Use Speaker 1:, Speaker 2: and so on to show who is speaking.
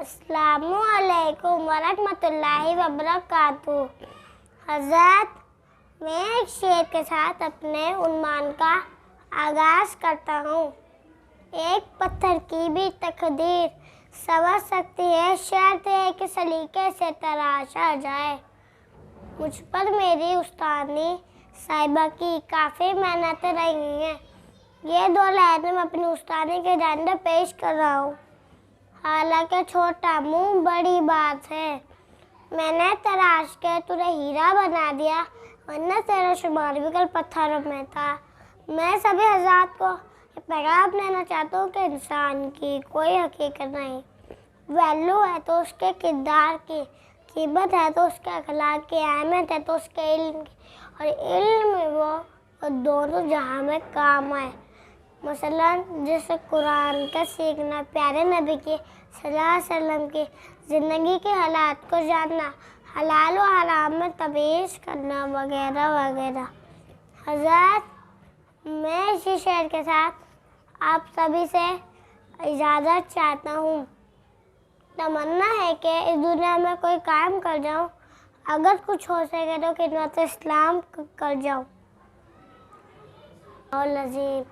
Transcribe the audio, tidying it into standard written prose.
Speaker 1: अस्सलामु अलैकुम वरहमतुल्लाहि वबरकातुहू। हज़रत, मैं एक शेर के साथ अपने उन्वान का आगाज़ करता हूँ। एक पत्थर की भी तकदीर संवर सकती है, शर्त है कि सलीके से तराशा जाए। मुझ पर मेरी उस्तादी साहिबा की काफ़ी मेहनतें रही हैं। ये दो लाइनें मैं अपनी उस्तादी के जानने पेश कर रहा हूँ। हालांकि छोटा मुँह बड़ी बात है। मैंने तराश के तुझे हीरा बना दिया, वरना तेरा शुमार भी कल पत्थरों में था। मैं सभी हज़रात को पैगाम देना चाहता हूँ कि इंसान की कोई हकीकत नहीं। वैल्यू है तो उसके किरदार की, कीमत है तो उसके अखलाक की, अहमियत है तो उसके इल्म की, और इल्म में वो दोनों जहाँ में काम आए। मसलन जैसे कुरान का सीखना, प्यारे नबी की सल्लल्लाहु अलैहि वसल्लम की ज़िंदगी के हालात को जानना, हलाल और हराम में तमीज़ करना वगैरह वगैरह। हज़रत, मैं इसी शेर के साथ आप सभी से इजाज़त चाहता हूँ। तमन्ना है कि इस दुनिया में कोई काम कर जाऊँ, अगर कुछ हो सके तो खिदमत इस्लाम कर जाऊँ। और लज़ीम